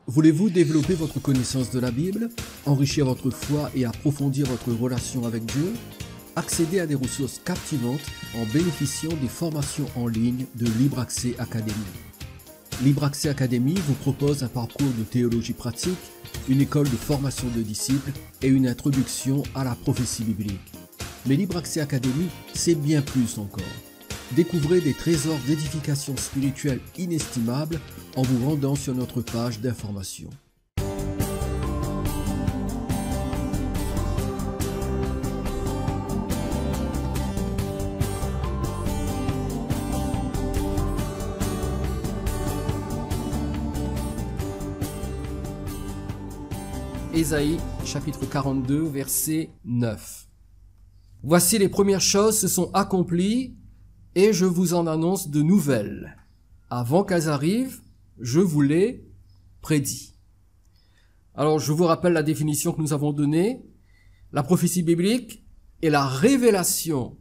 Voulez-vous développer votre connaissance de la Bible, enrichir votre foi et approfondir votre relation avec Dieu? Accédez à des ressources captivantes en bénéficiant des formations en ligne de Libre Accès Academy. Libre Accès Academy vous propose un parcours de théologie pratique, une école de formation de disciples et une introduction à la prophétie biblique. Mais Libre Accès Academy, c'est bien plus encore. Découvrez des trésors d'édification spirituelle inestimables en vous rendant sur notre page d'information. Ésaïe, chapitre 42, verset 9. Voici les premières choses se sont accomplies et je vous en annonce de nouvelles. Avant qu'elles arrivent, je vous les prédis. Alors, je vous rappelle la définition que nous avons donnée. La prophétie biblique est la révélation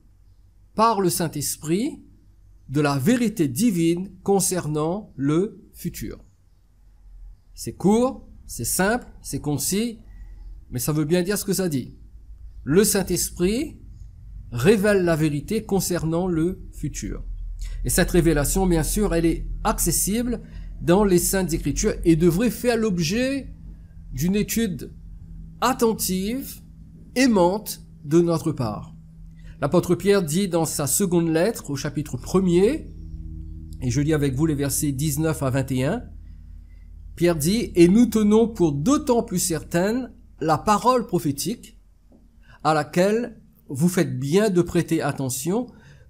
par le Saint-Esprit de la vérité divine concernant le futur. C'est court, c'est simple, c'est concis, mais ça veut bien dire ce que ça dit. Le Saint-Esprit révèle la vérité concernant le futur. Et cette révélation, bien sûr, elle est accessible dans les Saintes Écritures et devrait faire l'objet d'une étude attentive, aimante de notre part. L'apôtre Pierre dit dans sa seconde lettre, au chapitre 1er, et je lis avec vous les versets 19 à 21, Pierre dit « Et nous tenons pour d'autant plus certaine la parole prophétique à laquelle vous faites bien de prêter attention,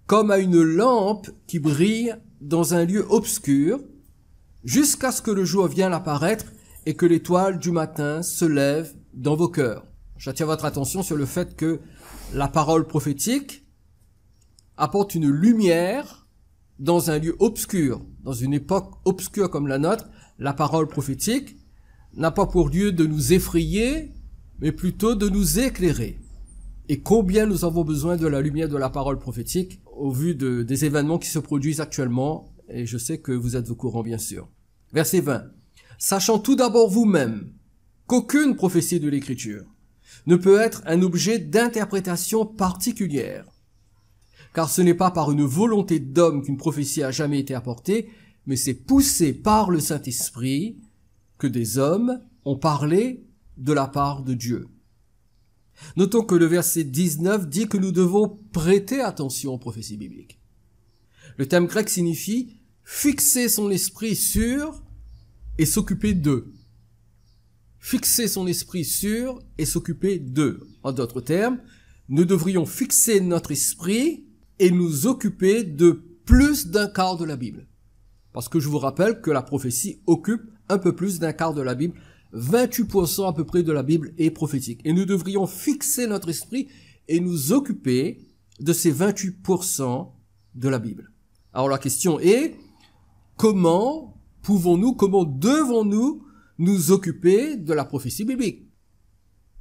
comme à une lampe qui brille dans un lieu obscur, jusqu'à ce que le jour vienne apparaître et que l'étoile du matin se lève dans vos cœurs. » J'attire votre attention sur le fait que la parole prophétique apporte une lumière dans un lieu obscur, dans une époque obscure comme la nôtre. La parole prophétique n'a pas pour lieu de nous effrayer, mais plutôt de nous éclairer. Et combien nous avons besoin de la lumière de la parole prophétique au vu des événements qui se produisent actuellement, et je sais que vous êtes au courant bien sûr. Verset 20. « Sachant tout d'abord vous-même qu'aucune prophétie de l'Écriture ne peut être un objet d'interprétation particulière, car ce n'est pas par une volonté d'homme qu'une prophétie a jamais été apportée, mais c'est poussé par le Saint-Esprit que des hommes ont parlé de la part de Dieu. » Notons que le verset 19 dit que nous devons prêter attention aux prophéties bibliques. Le terme grec signifie fixer son esprit sur et s'occuper d'eux. Fixer son esprit sur et s'occuper d'eux. En d'autres termes, nous devrions fixer notre esprit et nous occuper de plus d'un quart de la Bible. Parce que je vous rappelle que la prophétie occupe un peu plus d'un quart de la Bible. 28% à peu près de la Bible est prophétique. Et nous devrions fixer notre esprit et nous occuper de ces 28% de la Bible. Alors la question est, comment devons-nous nous occuper de la prophétie biblique?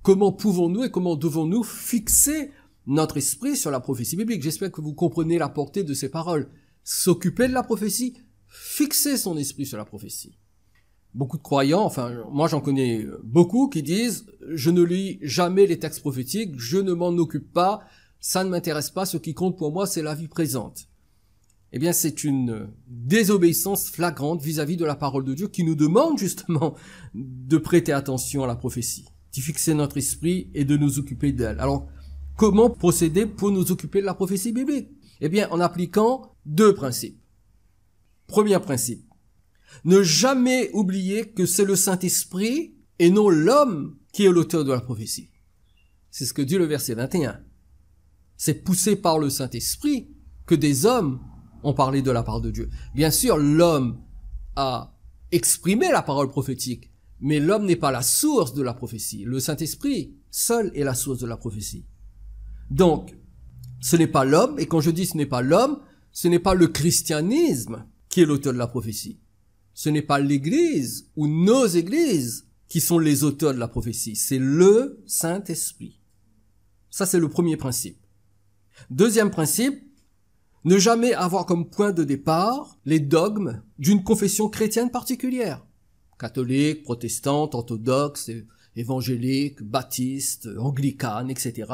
Comment pouvons-nous et comment devons-nous fixer notre esprit sur la prophétie biblique? J'espère que vous comprenez la portée de ces paroles. S'occuper de la prophétie, fixer son esprit sur la prophétie. Beaucoup de croyants, enfin moi j'en connais beaucoup qui disent « Je ne lis jamais les textes prophétiques, je ne m'en occupe pas, ça ne m'intéresse pas, ce qui compte pour moi c'est la vie présente. » Eh bien c'est une désobéissance flagrante vis-à-vis de la parole de Dieu qui nous demande justement de prêter attention à la prophétie, d'y fixer notre esprit et de nous occuper d'elle. Alors comment procéder pour nous occuper de la prophétie biblique? Eh bien en appliquant deux principes. Premier principe. Ne jamais oublier que c'est le Saint-Esprit et non l'homme qui est l'auteur de la prophétie. C'est ce que dit le verset 21. C'est poussé par le Saint-Esprit que des hommes ont parlé de la part de Dieu. Bien sûr, l'homme a exprimé la parole prophétique, mais l'homme n'est pas la source de la prophétie. Le Saint-Esprit seul est la source de la prophétie. Donc, ce n'est pas l'homme, et quand je dis ce n'est pas l'homme, ce n'est pas le christianisme qui est l'auteur de la prophétie. Ce n'est pas l'Église ou nos églises qui sont les auteurs de la prophétie. C'est le Saint-Esprit. Ça, c'est le premier principe. Deuxième principe, ne jamais avoir comme point de départ les dogmes d'une confession chrétienne particulière. catholique, protestante, orthodoxe, évangélique, baptiste, anglicane, etc.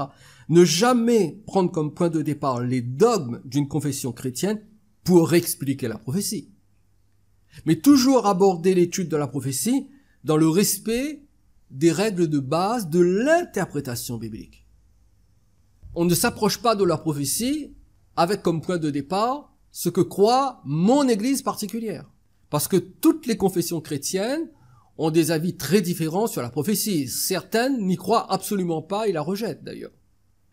Ne jamais prendre comme point de départ les dogmes d'une confession chrétienne pour expliquer la prophétie. Mais toujours aborder l'étude de la prophétie dans le respect des règles de base de l'interprétation biblique. On ne s'approche pas de la prophétie avec comme point de départ ce que croit mon église particulière. Parce que toutes les confessions chrétiennes ont des avis très différents sur la prophétie. Certaines n'y croient absolument pas et la rejettent d'ailleurs.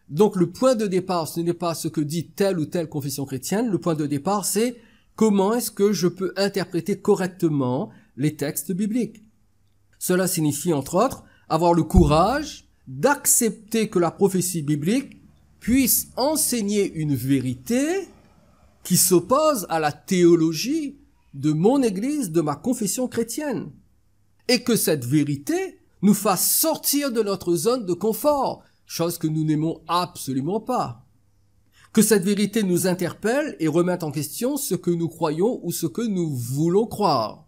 Donc le point de départ, ce n'est pas ce que dit telle ou telle confession chrétienne. Le point de départ, c'est comment est-ce que je peux interpréter correctement les textes bibliques. Cela signifie entre autres avoir le courage d'accepter que la prophétie biblique puisse enseigner une vérité qui s'oppose à la théologie de mon église, de ma confession chrétienne. Et que cette vérité nous fasse sortir de notre zone de confort, chose que nous n'aimons absolument pas. Que cette vérité nous interpelle et remette en question ce que nous croyons ou ce que nous voulons croire.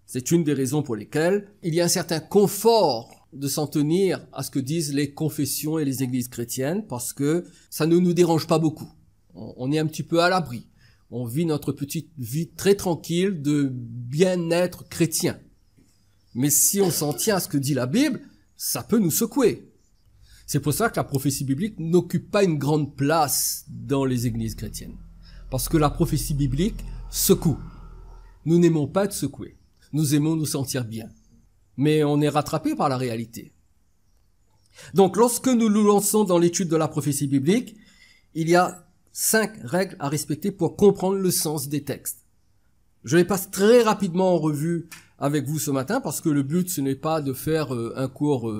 C'est une des raisons pour lesquelles il y a un certain confort de s'en tenir à ce que disent les confessions et les églises chrétiennes, parce que ça ne nous dérange pas beaucoup. On est un petit peu à l'abri. On vit notre petite vie très tranquille de bien-être chrétien. Mais si on s'en tient à ce que dit la Bible, ça peut nous secouer. C'est pour ça que la prophétie biblique n'occupe pas une grande place dans les églises chrétiennes. Parce que la prophétie biblique secoue. Nous n'aimons pas être secoués. Nous aimons nous sentir bien. Mais on est rattrapé par la réalité. Donc, lorsque nous nous lançons dans l'étude de la prophétie biblique, il y a 5 règles à respecter pour comprendre le sens des textes. Je les passe très rapidement en revue avec vous ce matin parce que le but, ce n'est pas de faire un cours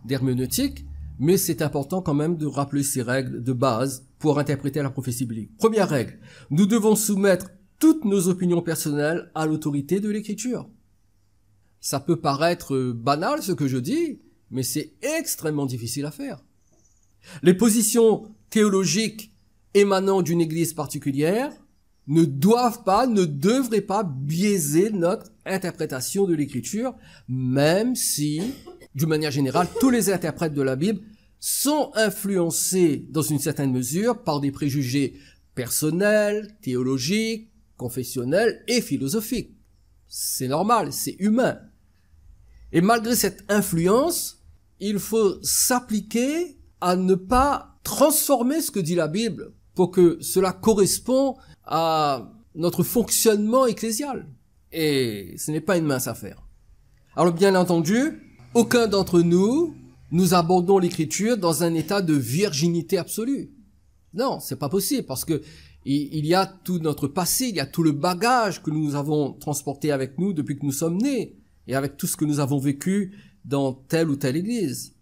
d'herméneutique, mais c'est important quand même de rappeler ces règles de base pour interpréter la prophétie biblique. Première règle, nous devons soumettre toutes nos opinions personnelles à l'autorité de l'Écriture. Ça peut paraître banal ce que je dis, mais c'est extrêmement difficile à faire. Les positions théologiques émanant d'une église particulière ne doivent pas, ne devraient pas biaiser notre interprétation de l'Écriture, même si, d'une manière générale, tous les interprètes de la Bible sont influencés dans une certaine mesure par des préjugés personnels, théologiques, confessionnels et philosophiques. C'est normal, c'est humain. Et malgré cette influence, il faut s'appliquer à ne pas transformer ce que dit la Bible pour que cela corresponde à notre fonctionnement ecclésial. Et ce n'est pas une mince affaire. Alors bien entendu, aucun d'entre nous abordons l'Écriture dans un état de virginité absolue. Non, c'est pas possible parce que il y a tout notre passé, il y a tout le bagage que nous avons transporté avec nous depuis que nous sommes nés et avec tout ce que nous avons vécu dans telle ou telle église.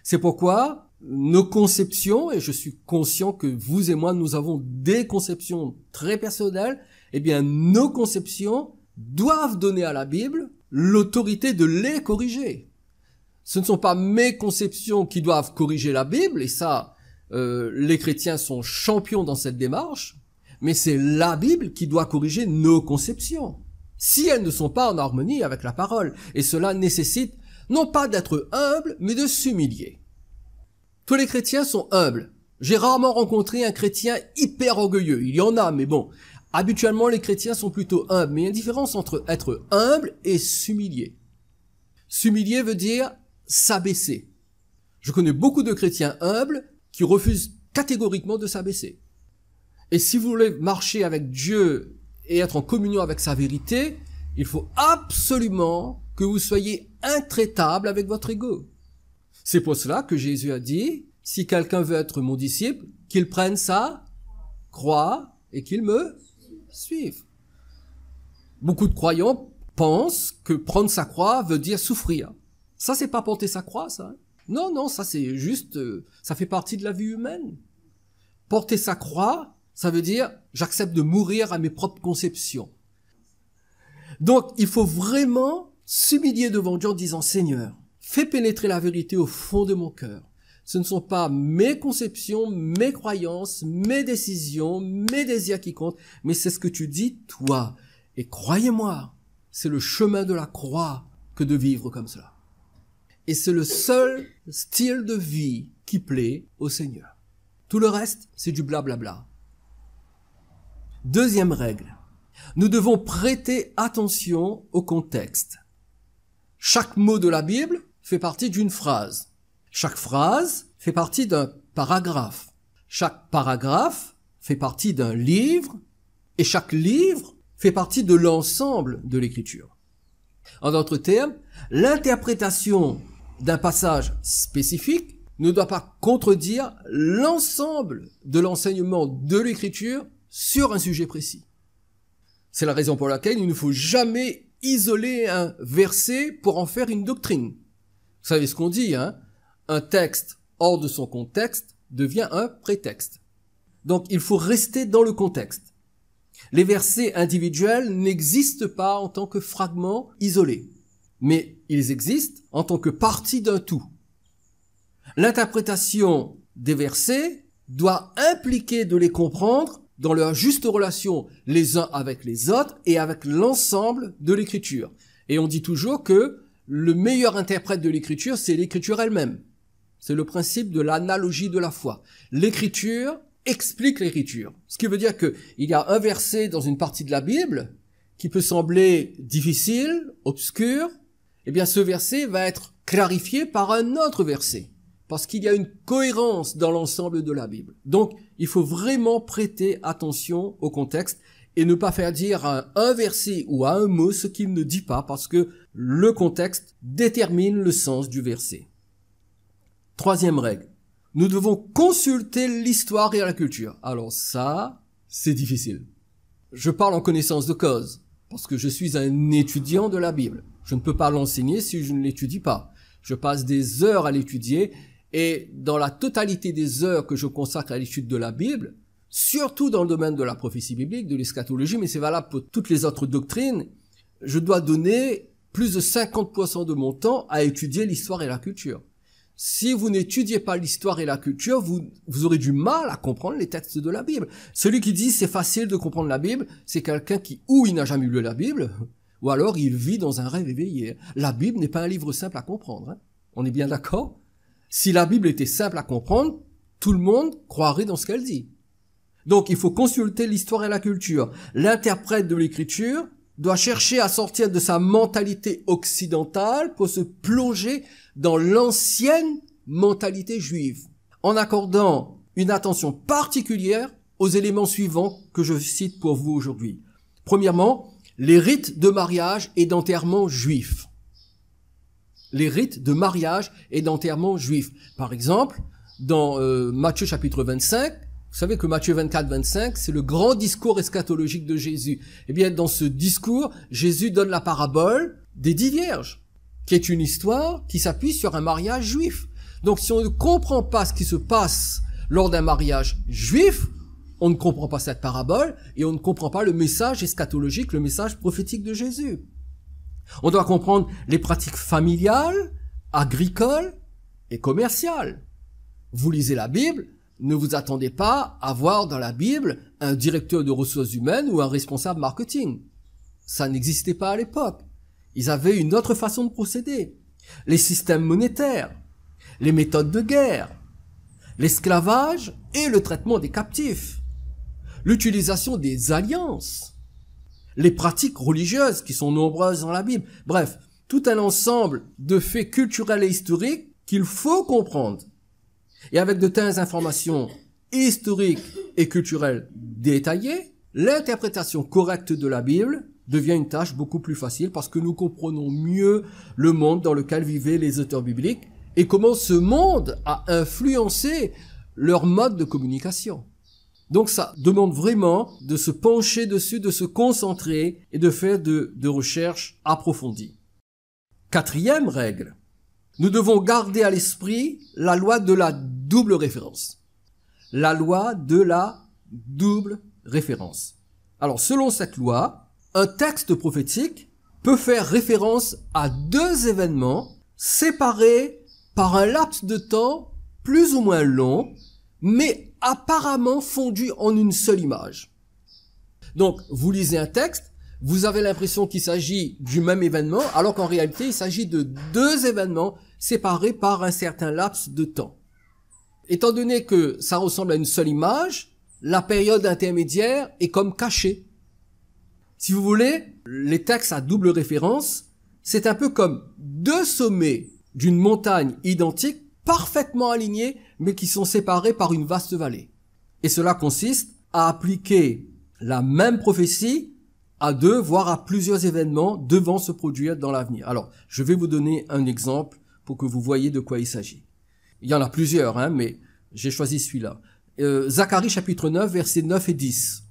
C'est pourquoi nos conceptions, et je suis conscient que vous et moi, nous avons des conceptions très personnelles, eh bien, nos conceptions doivent donner à la Bible l'autorité de les corriger. Ce ne sont pas mes conceptions qui doivent corriger la Bible, et ça, les chrétiens sont champions dans cette démarche, mais c'est la Bible qui doit corriger nos conceptions, si elles ne sont pas en harmonie avec la parole. Et cela nécessite non pas d'être humble, mais de s'humilier. Tous les chrétiens sont humbles. J'ai rarement rencontré un chrétien hyper orgueilleux. Il y en a, mais bon, habituellement les chrétiens sont plutôt humbles. Mais il y a une différence entre être humble et s'humilier. S'humilier veut dire s'abaisser. Je connais beaucoup de chrétiens humbles qui refusent catégoriquement de s'abaisser. Et si vous voulez marcher avec Dieu et être en communion avec sa vérité, il faut absolument que vous soyez intraitable avec votre ego. C'est pour cela que Jésus a dit, si quelqu'un veut être mon disciple, qu'il prenne sa croix et qu'il me suive. Beaucoup de croyants pensent que prendre sa croix veut dire souffrir. Ça, c'est pas porter sa croix, ça. Non, ça c'est juste, ça fait partie de la vie humaine. Porter sa croix, ça veut dire, j'accepte de mourir à mes propres conceptions. Donc, il faut vraiment s'humilier devant Dieu en disant, Seigneur, fais pénétrer la vérité au fond de mon cœur. Ce ne sont pas mes conceptions, mes croyances, mes décisions, mes désirs qui comptent, mais c'est ce que tu dis, toi. Et croyez-moi, c'est le chemin de la croix que de vivre comme cela. Et c'est le seul style de vie qui plaît au Seigneur. Tout le reste, c'est du blablabla. Deuxième règle. Nous devons prêter attention au contexte. Chaque mot de la Bible fait partie d'une phrase. Chaque phrase fait partie d'un paragraphe. Chaque paragraphe fait partie d'un livre. Et chaque livre fait partie de l'ensemble de l'écriture. En d'autres termes, l'interprétation d'un passage spécifique ne doit pas contredire l'ensemble de l'enseignement de l'écriture sur un sujet précis. C'est la raison pour laquelle il ne faut jamais isoler un verset pour en faire une doctrine. Vous savez ce qu'on dit, hein? Un texte hors de son contexte devient un prétexte. Donc il faut rester dans le contexte. Les versets individuels n'existent pas en tant que fragments isolés, mais ils existent en tant que partie d'un tout. L'interprétation des versets doit impliquer de les comprendre dans leur juste relation les uns avec les autres et avec l'ensemble de l'écriture. Et on dit toujours que le meilleur interprète de l'écriture, c'est l'écriture elle-même. C'est le principe de l'analogie de la foi. L'écriture explique l'écriture. Ce qui veut dire que il y a un verset dans une partie de la Bible qui peut sembler difficile, obscur. Eh bien, ce verset va être clarifié par un autre verset. Parce qu'il y a une cohérence dans l'ensemble de la Bible. Donc, il faut vraiment prêter attention au contexte et ne pas faire dire à un verset ou à un mot ce qu'il ne dit pas, parce que le contexte détermine le sens du verset. Troisième règle. Nous devons consulter l'histoire et la culture. Alors ça, c'est difficile. Je parle en connaissance de cause, parce que je suis un étudiant de la Bible. Je ne peux pas l'enseigner si je ne l'étudie pas. Je passe des heures à l'étudier. Et dans la totalité des heures que je consacre à l'étude de la Bible, surtout dans le domaine de la prophétie biblique, de l'eschatologie, mais c'est valable pour toutes les autres doctrines, je dois donner plus de 50% de mon temps à étudier l'histoire et la culture. Si vous n'étudiez pas l'histoire et la culture, vous aurez du mal à comprendre les textes de la Bible. Celui qui dit c'est facile de comprendre la Bible, c'est quelqu'un qui, ou il n'a jamais lu la Bible, ou alors il vit dans un rêve éveillé. La Bible n'est pas un livre simple à comprendre. Hein. On est bien d'accord ? Si la Bible était simple à comprendre, tout le monde croirait dans ce qu'elle dit. Donc il faut consulter l'histoire et la culture. L'interprète de l'écriture doit chercher à sortir de sa mentalité occidentale pour se plonger dans l'ancienne mentalité juive, en accordant une attention particulière aux éléments suivants que je cite pour vous aujourd'hui. Premièrement, les rites de mariage et d'enterrement juifs. Les rites de mariage et d'enterrement juifs. Par exemple, dans Matthieu chapitre 25, vous savez que Matthieu 24-25, c'est le grand discours eschatologique de Jésus. Eh bien, dans ce discours, Jésus donne la parabole des 10 vierges, qui est une histoire qui s'appuie sur un mariage juif. Donc, si on ne comprend pas ce qui se passe lors d'un mariage juif, on ne comprend pas cette parabole et on ne comprend pas le message eschatologique, le message prophétique de Jésus. On doit comprendre les pratiques familiales, agricoles et commerciales. Vous lisez la Bible, ne vous attendez pas à voir dans la Bible un directeur de ressources humaines ou un responsable marketing. Ça n'existait pas à l'époque. Ils avaient une autre façon de procéder. Les systèmes monétaires, les méthodes de guerre, l'esclavage et le traitement des captifs, l'utilisation des alliances, les pratiques religieuses qui sont nombreuses dans la Bible. Bref, tout un ensemble de faits culturels et historiques qu'il faut comprendre. Et avec de telles informations historiques et culturelles détaillées, l'interprétation correcte de la Bible devient une tâche beaucoup plus facile parce que nous comprenons mieux le monde dans lequel vivaient les auteurs bibliques et comment ce monde a influencé leur mode de communication. Donc ça demande vraiment de se pencher dessus, de se concentrer et de faire de recherches approfondies. Quatrième règle, nous devons garder à l'esprit la loi de la double référence. La loi de la double référence. Alors selon cette loi, un texte prophétique peut faire référence à deux événements séparés par un laps de temps plus ou moins long, mais apparemment fondu en une seule image. Donc, vous lisez un texte, vous avez l'impression qu'il s'agit du même événement, alors qu'en réalité, il s'agit de deux événements séparés par un certain laps de temps. Étant donné que ça ressemble à une seule image, la période intermédiaire est comme cachée. Si vous voulez, les textes à double référence, c'est un peu comme deux sommets d'une montagne identique, parfaitement alignés, mais qui sont séparés par une vaste vallée. Et cela consiste à appliquer la même prophétie à deux, voire à plusieurs événements devant se produire dans l'avenir. Alors, je vais vous donner un exemple pour que vous voyez de quoi il s'agit. Il y en a plusieurs, mais j'ai choisi celui-là. Zacharie chapitre 9, versets 9 et 10.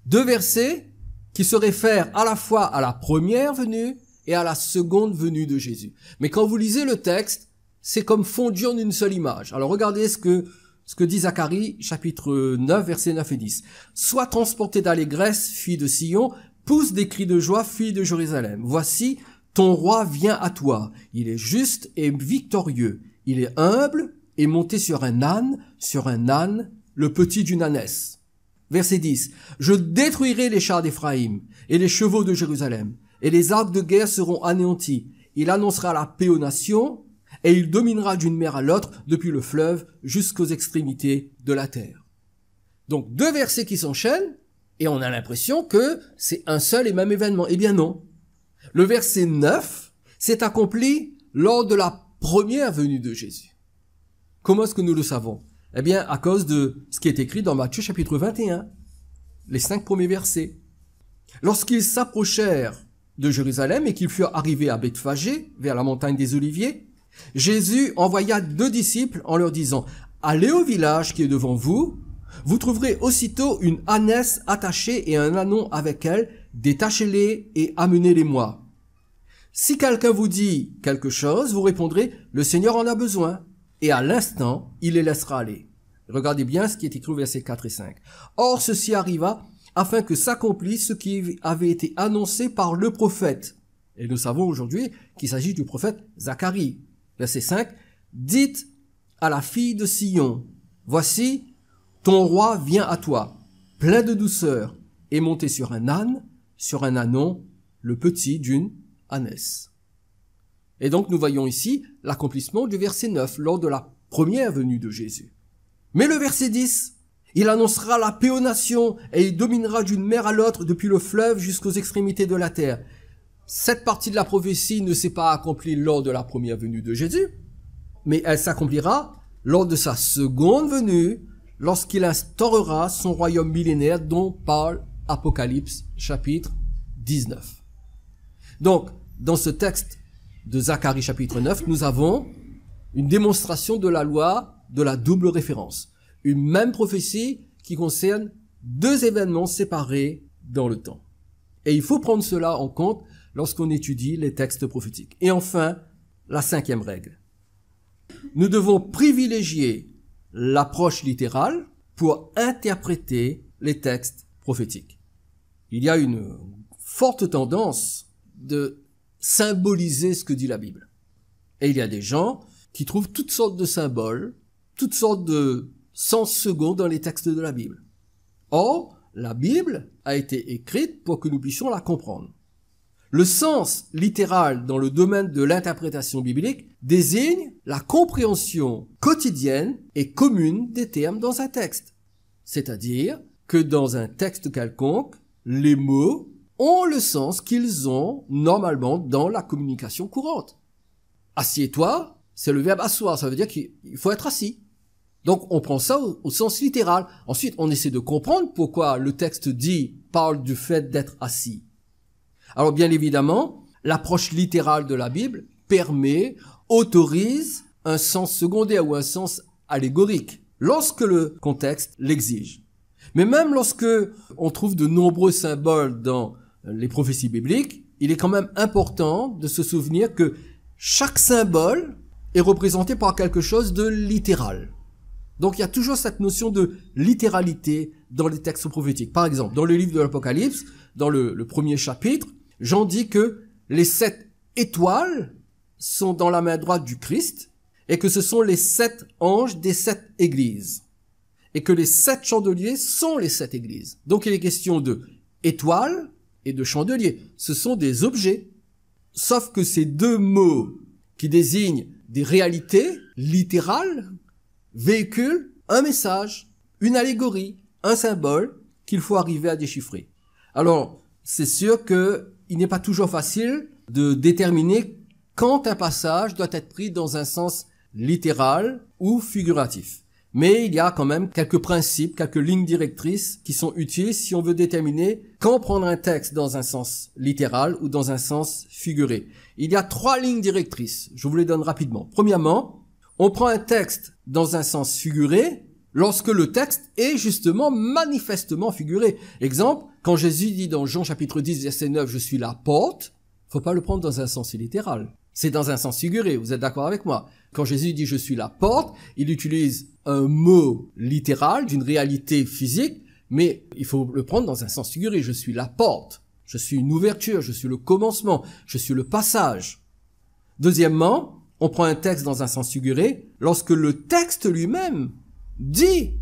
Deux versets qui se réfèrent à la fois à la première venue et à la seconde venue de Jésus. Mais quand vous lisez le texte, c'est comme fondu en une seule image. Alors regardez ce que dit Zacharie, chapitre 9, versets 9 et 10. « Sois transporté d'allégresse, fille de Sion, pousse des cris de joie, fille de Jérusalem. Voici, ton roi vient à toi. Il est juste et victorieux. Il est humble et monté sur un âne, le petit d'une ânesse. » Verset 10. « Je détruirai les chars d'Éphraïm et les chevaux de Jérusalem, et les arcs de guerre seront anéantis. Il annoncera la paix aux nations, et il dominera d'une mer à l'autre, depuis le fleuve jusqu'aux extrémités de la terre. » Donc, deux versets qui s'enchaînent, et on a l'impression que c'est un seul et même événement. Eh bien non. Le verset 9 s'est accompli lors de la première venue de Jésus. Comment est-ce que nous le savons? Eh bien, à cause de ce qui est écrit dans Matthieu chapitre 21, les 5 premiers versets. Lorsqu'ils s'approchèrent de Jérusalem et qu'ils furent arrivés à Bethphagée, vers la montagne des Oliviers, Jésus envoya 2 disciples en leur disant « Allez au village qui est devant vous, vous trouverez aussitôt une ânesse attachée et un ânon avec elle, détachez-les et amenez-les-moi. Si quelqu'un vous dit quelque chose, vous répondrez « Le Seigneur en a besoin ». Et à l'instant, il les laissera aller. Regardez bien ce qui est écrit au versets 4 et 5. Or, ceci arriva afin que s'accomplisse ce qui avait été annoncé par le prophète. Et nous savons aujourd'hui qu'il s'agit du prophète Zacharie. Verset 5. Dites à la fille de Sion, voici, ton roi vient à toi, plein de douceur, et monté sur un ânon, le petit d'une ânesse. Et donc nous voyons ici l'accomplissement du verset 9 lors de la première venue de Jésus. Mais le verset 10, il annoncera la paix aux nations et il dominera d'une mer à l'autre depuis le fleuve jusqu'aux extrémités de la terre. Cette partie de la prophétie ne s'est pas accomplie lors de la première venue de Jésus, mais elle s'accomplira lors de sa seconde venue, lorsqu'il instaurera son royaume millénaire dont parle Apocalypse chapitre 19. Donc, dans ce texte de Zacharie chapitre 9, nous avons une démonstration de la loi de la double référence. Une même prophétie qui concerne 2 événements séparés dans le temps. Et il faut prendre cela en compte lorsqu'on étudie les textes prophétiques. Et enfin, la 5e règle. Nous devons privilégier l'approche littérale pour interpréter les textes prophétiques. Il y a une forte tendance de symboliser ce que dit la Bible. Et il y a des gens qui trouvent toutes sortes de symboles, toutes sortes de sens seconds dans les textes de la Bible. Or, la Bible a été écrite pour que nous puissions la comprendre. Le sens littéral dans le domaine de l'interprétation biblique désigne la compréhension quotidienne et commune des termes dans un texte. C'est-à-dire que dans un texte quelconque, les mots ont le sens qu'ils ont normalement dans la communication courante. Assieds-toi, c'est le verbe asseoir, ça veut dire qu'il faut être assis. Donc on prend ça au sens littéral. Ensuite, on essaie de comprendre pourquoi le texte parle du fait d'être assis. Alors bien évidemment, l'approche littérale de la Bible autorise un sens secondaire ou un sens allégorique, lorsque le contexte l'exige. Mais même lorsque on trouve de nombreux symboles dans les prophéties bibliques, il est quand même important de se souvenir que chaque symbole est représenté par quelque chose de littéral. Donc il y a toujours cette notion de littéralité dans les textes prophétiques. Par exemple, dans le livre de l'Apocalypse, dans le premier chapitre, Jean dit que les 7 étoiles sont dans la main droite du Christ et que ce sont les 7 anges des 7 églises. Et que les 7 chandeliers sont les 7 églises. Donc il est question de étoiles, et de chandelier. Ce sont des objets. Sauf que ces deux mots qui désignent des réalités littérales véhiculent un message, une allégorie, un symbole qu'il faut arriver à déchiffrer. Alors, c'est sûr qu'il n'est pas toujours facile de déterminer quand un passage doit être pris dans un sens littéral ou figuratif. Mais il y a quand même quelques principes, quelques lignes directrices qui sont utiles si on veut déterminer quand prendre un texte dans un sens littéral ou dans un sens figuré. Il y a 3 lignes directrices, je vous les donne rapidement. Premièrement, on prend un texte dans un sens figuré lorsque le texte est justement manifestement figuré. Exemple, quand Jésus dit dans Jean chapitre 10 verset 9 « Je suis la porte », faut pas le prendre dans un sens littéral. C'est dans un sens figuré, vous êtes d'accord avec moi? Quand Jésus dit « je suis la porte », il utilise un mot littéral d'une réalité physique, mais il faut le prendre dans un sens figuré. Je suis la porte, je suis une ouverture, je suis le commencement, je suis le passage. Deuxièmement, on prend un texte dans un sens figuré lorsque le texte lui-même dit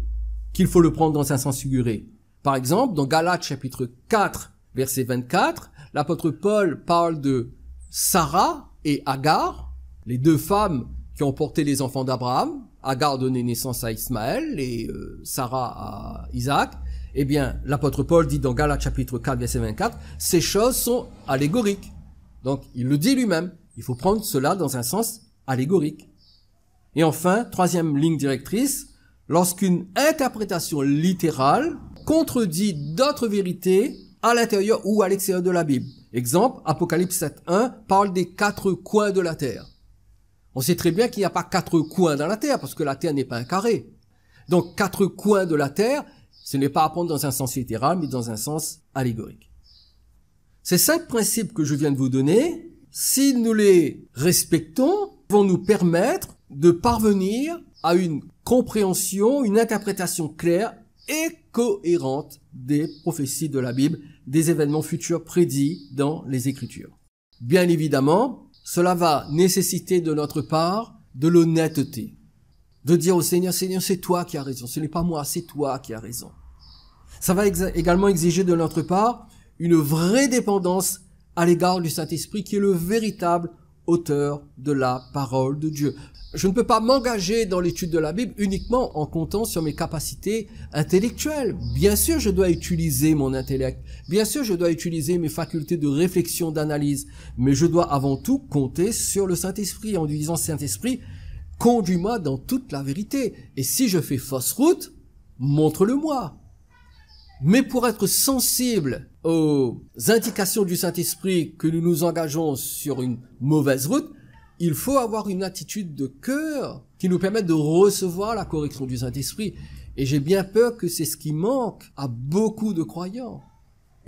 qu'il faut le prendre dans un sens figuré. Par exemple, dans Galates chapitre 4, verset 24, l'apôtre Paul parle de Sarah et Agar, les 2 femmes qui ont porté les enfants d'Abraham. Agar donnait naissance à Ismaël et Sarah à Isaac. Eh bien, l'apôtre Paul dit dans Galates chapitre 4, verset 24, ces choses sont allégoriques. Donc, il le dit lui-même. Il faut prendre cela dans un sens allégorique. Et enfin, 3e ligne directrice, lorsqu'une interprétation littérale contredit d'autres vérités à l'intérieur ou à l'extérieur de la Bible. Exemple, Apocalypse 7.1 parle des 4 coins de la terre. On sait très bien qu'il n'y a pas 4 coins dans la terre, parce que la terre n'est pas un carré. Donc, 4 coins de la terre, ce n'est pas à prendre dans un sens littéral, mais dans un sens allégorique. Ces 5 principes que je viens de vous donner, si nous les respectons, vont nous permettre de parvenir à une compréhension, une interprétation claire et cohérente des prophéties de la Bible, des événements futurs prédits dans les Écritures. Bien évidemment, cela va nécessiter de notre part de l'honnêteté. De dire au Seigneur, Seigneur, c'est toi qui as raison, ce n'est pas moi, c'est toi qui as raison. Ça va également exiger de notre part une vraie dépendance à l'égard du Saint-Esprit qui est le véritable auteur de la parole de Dieu. Je ne peux pas m'engager dans l'étude de la Bible uniquement en comptant sur mes capacités intellectuelles. Bien sûr, je dois utiliser mon intellect. Bien sûr, je dois utiliser mes facultés de réflexion, d'analyse. Mais je dois avant tout compter sur le Saint-Esprit en lui disant, Saint-Esprit, conduis-moi dans toute la vérité. Et si je fais fausse route, montre-le-moi. Mais pour être sensible aux indications du Saint-Esprit que nous nous engageons sur une mauvaise route, il faut avoir une attitude de cœur qui nous permette de recevoir la correction du Saint-Esprit. Et j'ai bien peur que c'est ce qui manque à beaucoup de croyants.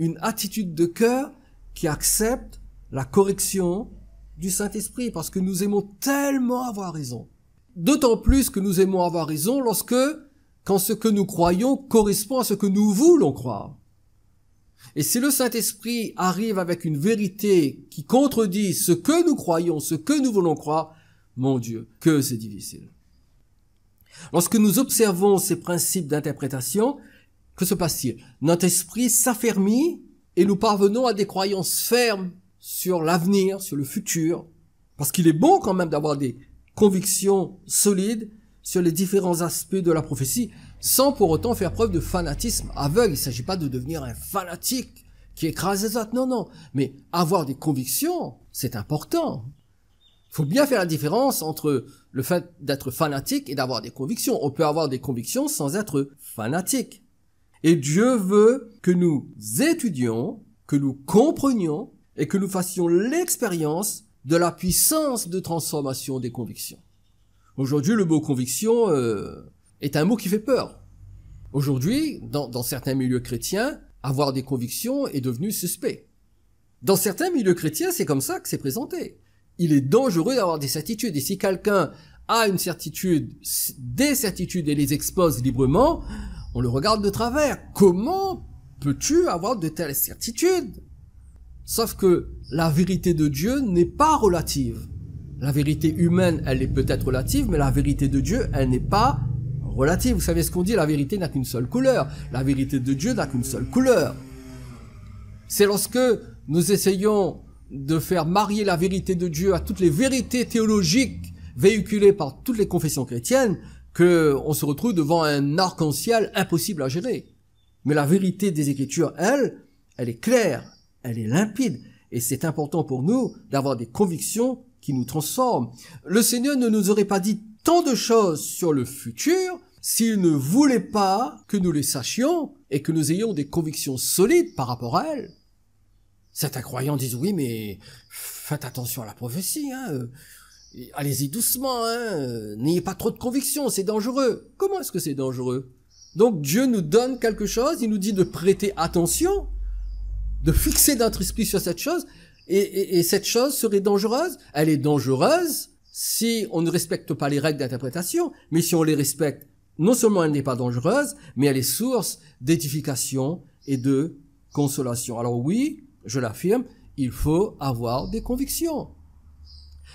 Une attitude de cœur qui accepte la correction du Saint-Esprit, parce que nous aimons tellement avoir raison. D'autant plus que nous aimons avoir raison quand ce que nous croyons correspond à ce que nous voulons croire. Et si le Saint-Esprit arrive avec une vérité qui contredit ce que nous croyons, ce que nous voulons croire, mon Dieu, que c'est difficile. Lorsque nous observons ces principes d'interprétation, que se passe-t-il? Notre esprit s'affermit et nous parvenons à des croyances fermes sur l'avenir, sur le futur, parce qu'il est bon quand même d'avoir des convictions solides sur les différents aspects de la prophétie, sans pour autant faire preuve de fanatisme aveugle. Il ne s'agit pas de devenir un fanatique qui écrase les autres, non. Mais avoir des convictions, c'est important. Il faut bien faire la différence entre le fait d'être fanatique et d'avoir des convictions. On peut avoir des convictions sans être fanatique. Et Dieu veut que nous étudions, que nous comprenions et que nous fassions l'expérience de la puissance de transformation des convictions. Aujourd'hui, le mot conviction est un mot qui fait peur. Aujourd'hui, dans certains milieux chrétiens, avoir des convictions est devenu suspect. Dans certains milieux chrétiens, c'est comme ça que c'est présenté. Il est dangereux d'avoir des certitudes. Et si quelqu'un a une certitude, des certitudes et les expose librement, on le regarde de travers. Comment peux-tu avoir de telles certitudes? Sauf que la vérité de Dieu n'est pas relative. La vérité humaine, elle est peut-être relative, mais la vérité de Dieu, elle n'est pas relative. Vous savez ce qu'on dit, la vérité n'a qu'une seule couleur. La vérité de Dieu n'a qu'une seule couleur. C'est lorsque nous essayons de faire marier la vérité de Dieu à toutes les vérités théologiques véhiculées par toutes les confessions chrétiennes que on se retrouve devant un arc-en-ciel impossible à gérer. Mais la vérité des Écritures, elle est claire, elle est limpide. Et c'est important pour nous d'avoir des convictions qui nous transforment. Le Seigneur ne nous aurait pas dit tant de choses sur le futur s'il ne voulait pas que nous les sachions et que nous ayons des convictions solides par rapport à elles. Certains croyants disent oui, mais faites attention à la prophétie, hein. Allez-y doucement, hein. N'ayez pas trop de convictions, c'est dangereux. Comment est-ce que c'est dangereux? Donc Dieu nous donne quelque chose, il nous dit de prêter attention, de fixer notre esprit sur cette chose, et cette chose serait dangereuse. Elle est dangereuse si on ne respecte pas les règles d'interprétation, mais si on les respecte, non seulement elle n'est pas dangereuse, mais elle est source d'édification et de consolation. Alors oui, je l'affirme, il faut avoir des convictions.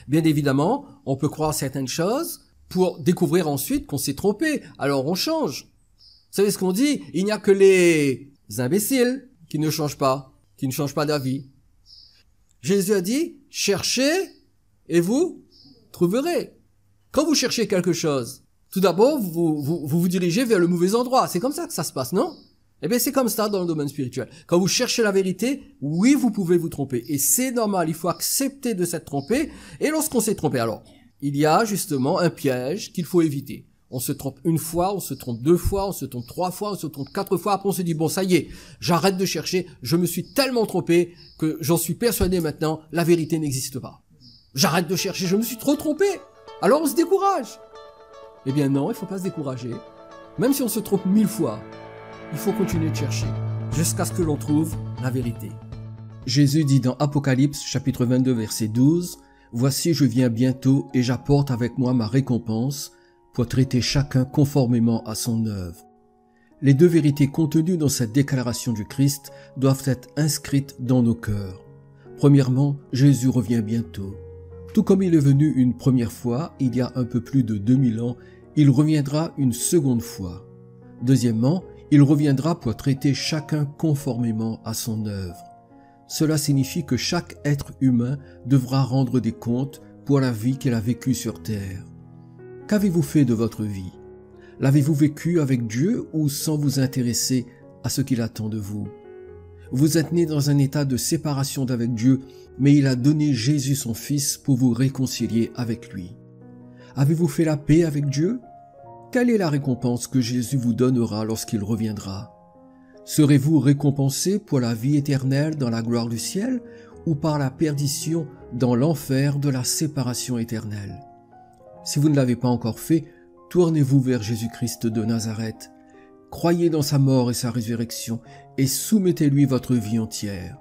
Bien évidemment, on peut croire certaines choses pour découvrir ensuite qu'on s'est trompé. Alors on change. Vous savez ce qu'on dit? Il n'y a que les imbéciles qui ne changent pas d'avis. Jésus a dit, cherchez et vous trouverez. Quand vous cherchez quelque chose, tout d'abord, vous dirigez vers le mauvais endroit. C'est comme ça que ça se passe, non? Eh bien, c'est comme ça dans le domaine spirituel. Quand vous cherchez la vérité, oui, vous pouvez vous tromper. Et c'est normal, il faut accepter de s'être trompé. Et lorsqu'on s'est trompé, alors, il y a justement un piège qu'il faut éviter. On se trompe une fois, on se trompe deux fois, on se trompe trois fois, on se trompe quatre fois. Après, on se dit, bon, ça y est, j'arrête de chercher. Je me suis tellement trompé que j'en suis persuadé maintenant, la vérité n'existe pas. J'arrête de chercher, je me suis trop trompé. Alors, on se décourage. Eh bien non, il faut pas se décourager. Même si on se trompe 1000 fois, il faut continuer de chercher jusqu'à ce que l'on trouve la vérité. Jésus dit dans Apocalypse chapitre 22 verset 12, « Voici je viens bientôt et j'apporte avec moi ma récompense pour traiter chacun conformément à son œuvre. » Les deux vérités contenues dans cette déclaration du Christ doivent être inscrites dans nos cœurs. Premièrement, Jésus revient bientôt. Tout comme il est venu une première fois, il y a un peu plus de 2000 ans, il reviendra une seconde fois. Deuxièmement, il reviendra pour traiter chacun conformément à son œuvre. Cela signifie que chaque être humain devra rendre des comptes pour la vie qu'il a vécue sur terre. Qu'avez-vous fait de votre vie? L'avez-vous vécu avec Dieu ou sans vous intéresser à ce qu'il attend de vous? Vous êtes né dans un état de séparation d'avec Dieu, mais il a donné Jésus son Fils pour vous réconcilier avec lui. Avez-vous fait la paix avec Dieu? Quelle est la récompense que Jésus vous donnera lorsqu'il reviendra? Serez-vous récompensé pour la vie éternelle dans la gloire du ciel ou par la perdition dans l'enfer de la séparation éternelle? Si vous ne l'avez pas encore fait, tournez-vous vers Jésus-Christ de Nazareth. Croyez dans sa mort et sa résurrection et soumettez-lui votre vie entière.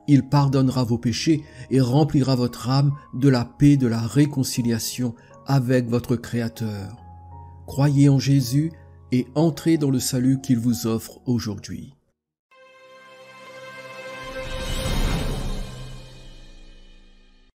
Il pardonnera vos péchés et remplira votre âme de la paix, de la réconciliation avec votre Créateur. Croyez en Jésus et entrez dans le salut qu'il vous offre aujourd'hui.